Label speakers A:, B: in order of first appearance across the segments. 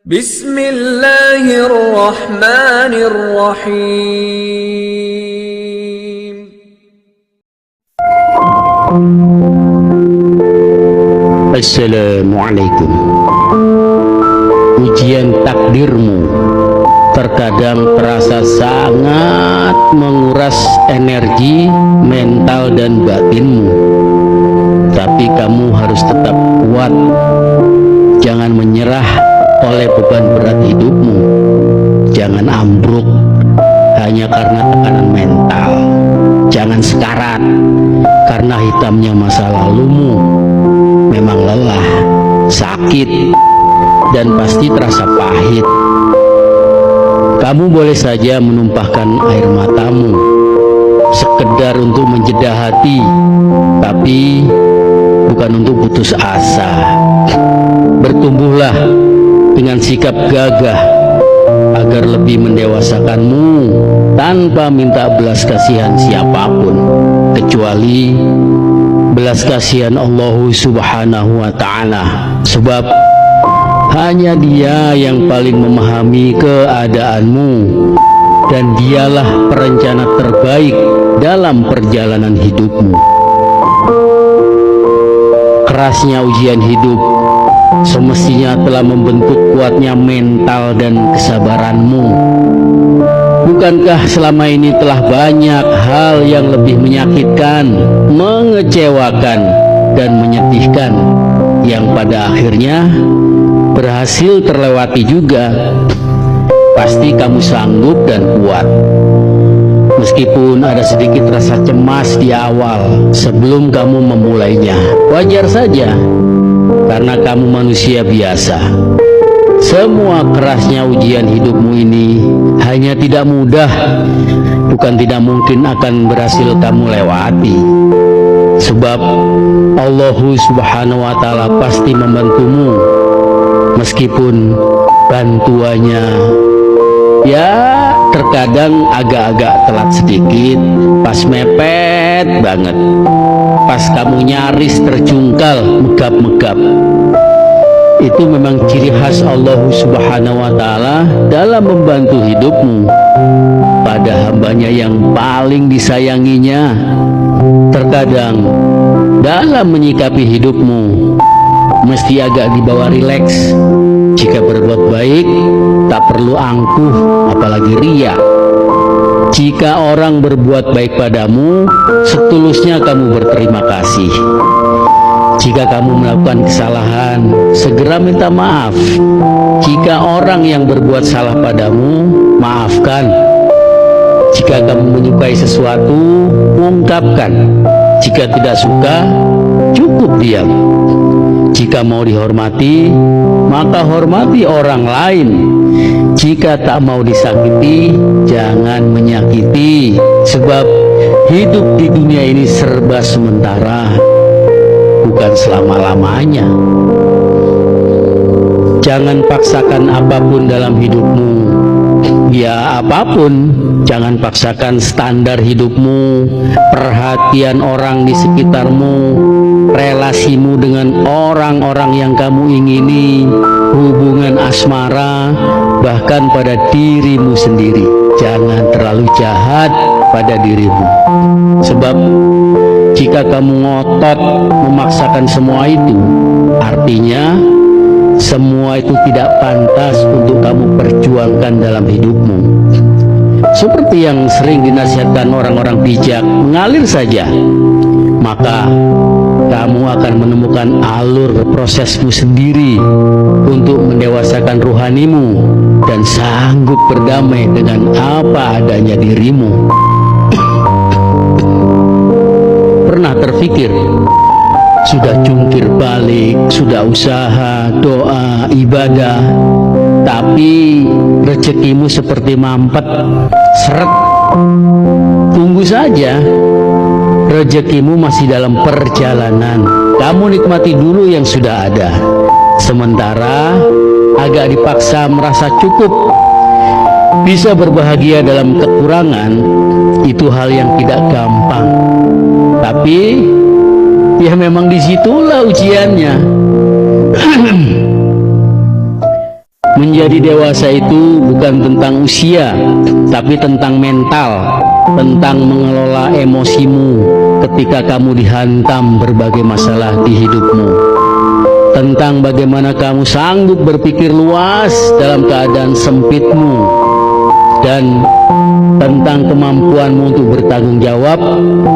A: Bismillahirrahmanirrahim.
B: Assalamualaikum. Ujian takdirmu terkadang terasa sangat menguras energi mental dan batinmu, tapi kamu harus tetap kuat. Jangan menyerah oleh beban berat hidupmu. Jangan ambruk hanya karena tekanan mental. Jangan sekarat karena hitamnya masa lalumu. Memang lelah, sakit, dan pasti terasa pahit. Kamu boleh saja menumpahkan air matamu sekedar untuk menjeda hati, tapi bukan untuk putus asa. Bertumbuhlah dengan sikap gagah agar lebih mendewasakanmu tanpa minta belas kasihan siapapun, kecuali belas kasihan Allah Subhanahu wa ta'ala. Sebab hanya Dia yang paling memahami keadaanmu, dan Dialah perencana terbaik dalam perjalanan hidupmu. Kerasnya ujian hidup semestinya telah membentuk kuatnya mental dan kesabaranmu. Bukankah selama ini telah banyak hal yang lebih menyakitkan, mengecewakan, dan menyedihkan yang pada akhirnya berhasil terlewati juga? Pasti kamu sanggup dan kuat. Meskipun ada sedikit rasa cemas di awal sebelum kamu memulainya, wajar saja, karena kamu manusia biasa. Semua kerasnya ujian hidupmu ini hanya tidak mudah, bukan tidak mungkin akan berhasil kamu lewati. Sebab Allah Subhanahu wa ta'ala pasti membantumu, meskipun bantuannya ya terkadang agak-agak telat sedikit, pas mepet banget, pas kamu nyaris terjungkal megap-megap. Itu memang ciri khas Allah Subhanahu wa ta'ala dalam membantu hidupmu pada hambanya yang paling disayanginya. Terkadang dalam menyikapi hidupmu mesti agak dibawa rileks. Jika berbuat baik tak perlu angkuh, apalagi ria. Jika orang berbuat baik padamu, setulusnya kamu berterima kasih. Jika kamu melakukan kesalahan, segera minta maaf. Jika orang yang berbuat salah padamu, maafkan. Jika kamu menyukai sesuatu, ungkapkan. Jika tidak suka, cukup diam. Jika mau dihormati, maka hormati orang lain. Jika tak mau disakiti, jangan menyakiti. Sebab hidup di dunia ini serba sementara, bukan selama-lamanya. Jangan paksakan apapun dalam hidupmu. Ya apapun, jangan paksakan standar hidupmu, perhatian orang di sekitarmu, relasimu dengan orang-orang yang kamu ingini, hubungan asmara, bahkan pada dirimu sendiri. Jangan terlalu jahat pada dirimu. Sebab jika kamu ngotot memaksakan semua itu, artinya semua itu tidak pantas untuk kamu perjuangkan dalam hidupmu. Seperti yang sering dinasihatkan orang-orang bijak, mengalir saja, maka kamu akan menemukan alur prosesmu sendiri untuk mendewasakan rohanimu dan sanggup berdamai dengan apa adanya dirimu. Pernah terfikir, sudah jungkir balik, sudah usaha, doa, ibadah, tapi rezekimu seperti mampet, seret? Tunggu saja, rezekimu masih dalam perjalanan. Kamu nikmati dulu yang sudah ada. Sementara agak dipaksa merasa cukup, bisa berbahagia dalam kekurangan, itu hal yang tidak gampang. Tapi ya memang disitulah ujiannya. Menjadi dewasa itu bukan tentang usia, tapi tentang mental, tentang mengelola emosimu ketika kamu dihantam berbagai masalah di hidupmu, tentang bagaimana kamu sanggup berpikir luas dalam keadaan sempitmu, dan tentang kemampuanmu untuk bertanggung jawab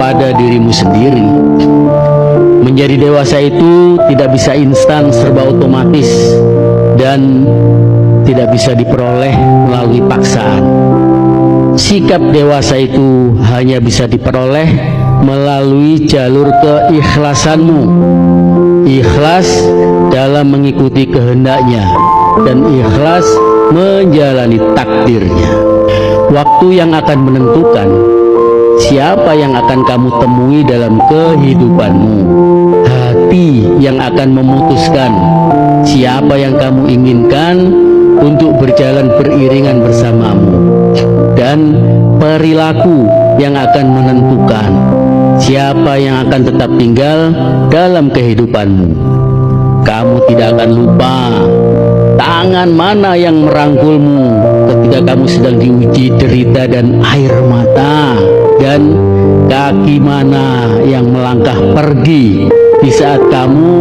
B: pada dirimu sendiri. Menjadi dewasa itu tidak bisa instan serba otomatis dan tidak bisa diperoleh melalui paksaan. Sikap dewasa itu hanya bisa diperoleh melalui jalur keikhlasanmu, ikhlas dalam mengikuti kehendaknya dan ikhlas menjalani takdirnya. Waktu yang akan menentukan siapa yang akan kamu temui dalam kehidupanmu. Hati yang akan memutuskan siapa yang kamu inginkan untuk berjalan beriringan bersamamu. Dan perilaku yang akan menentukan siapa yang akan tetap tinggal dalam kehidupanmu. Kamu tidak akan lupa tangan mana yang merangkulmu ketika kamu sedang diuji derita dan air mata, dan kaki mana yang melangkah pergi di saat kamu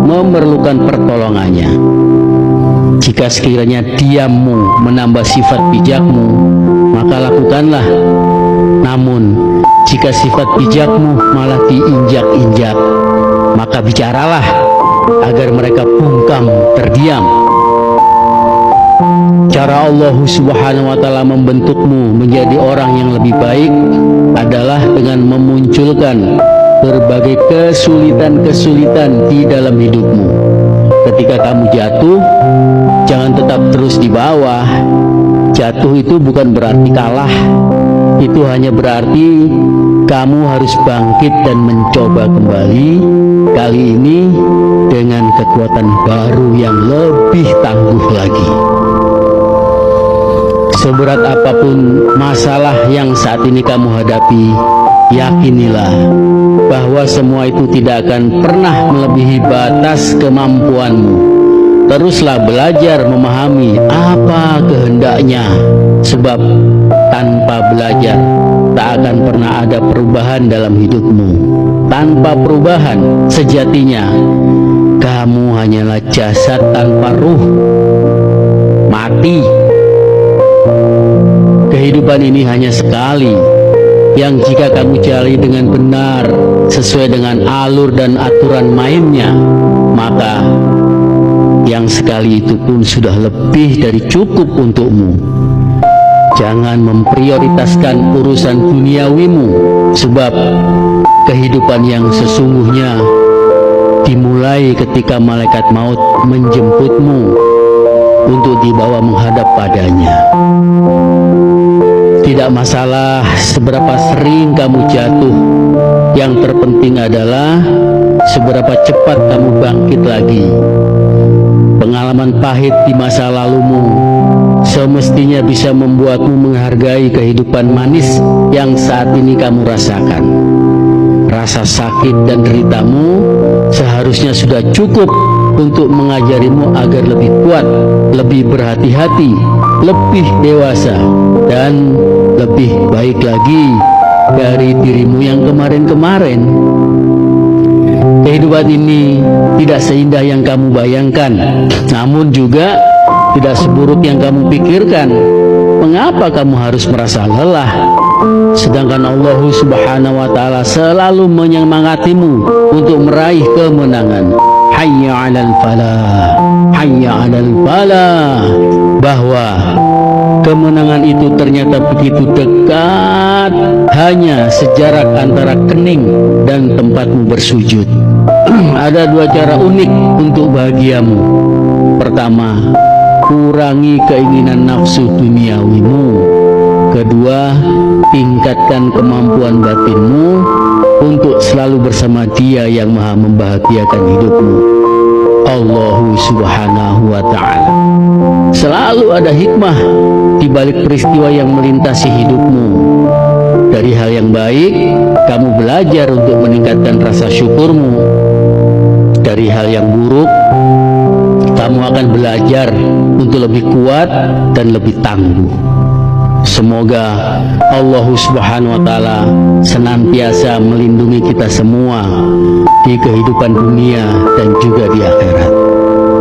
B: memerlukan pertolongannya. Jika sekiranya diammu menambah sifat bijakmu, maka lakukanlah. Namun jika sifat bijakmu malah diinjak-injak, maka bicaralah agar mereka bungkam terdiam. Cara Allah Subhanahu wa ta'ala membentukmu menjadi orang yang lebih baik adalah dengan memunculkan berbagai kesulitan-kesulitan di dalam hidupmu. Ketika kamu jatuh, jangan tetap terus di bawah. Jatuh itu bukan berarti kalah. Itu hanya berarti kamu harus bangkit dan mencoba kembali, kali ini dengan kekuatan baru yang lebih tangguh lagi. Seberat apapun masalah yang saat ini kamu hadapi, yakinilah bahwa semua itu tidak akan pernah melebihi batas kemampuanmu. Teruslah belajar memahami apa kehendaknya, sebab tanpa belajar tak akan pernah ada perubahan dalam hidupmu. Tanpa perubahan, sejatinya kamu hanyalah jasad tanpa ruh, mati. Kehidupan ini hanya sekali, yang jika kamu jalani dengan benar sesuai dengan alur dan aturan mainnya, maka yang sekali itu pun sudah lebih dari cukup untukmu. Jangan memprioritaskan urusan duniawimu, sebab kehidupan yang sesungguhnya dimulai ketika malaikat maut menjemputmu untuk dibawa menghadap padanya. Tidak masalah seberapa sering kamu jatuh, yang terpenting adalah seberapa cepat kamu bangkit lagi. Pengalaman pahit di masa lalumu semestinya bisa membuatmu menghargai kehidupan manis yang saat ini kamu rasakan. Rasa sakit dan deritamu seharusnya sudah cukup untuk mengajarimu agar lebih kuat, lebih berhati-hati, lebih dewasa, dan lebih baik lagi dari dirimu yang kemarin-kemarin. Kehidupan ini tidak seindah yang kamu bayangkan, namun juga tidak seburuk yang kamu pikirkan. Mengapa kamu harus merasa lelah, sedangkan Allah Subhanahu wa ta'ala selalu menyemangatimu untuk meraih kemenangan? Hayya 'alal falah, hayya 'alal falah. Bahwa kemenangan itu ternyata begitu dekat, hanya sejarak antara kening dan tempatmu bersujud. Ada dua cara unik untuk bahagiamu. Pertama, kurangi keinginan nafsu duniawimu. Kedua, tingkatkan kemampuan batinmu untuk selalu bersama Dia yang maha membahagiakan hidupmu, Allah Subhanahu wa ta'ala. Selalu ada hikmah di balik peristiwa yang melintasi hidupmu. Dari hal yang baik, kamu belajar untuk meningkatkan rasa syukurmu. Dari hal yang buruk, kamu kamu akan belajar untuk lebih kuat dan lebih tangguh. Semoga Allah Subhanahu wa Ta'ala senantiasa melindungi kita semua di kehidupan dunia dan juga di akhirat.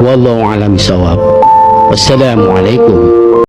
B: Wallahu a'lam bishawab. Wassalamualaikum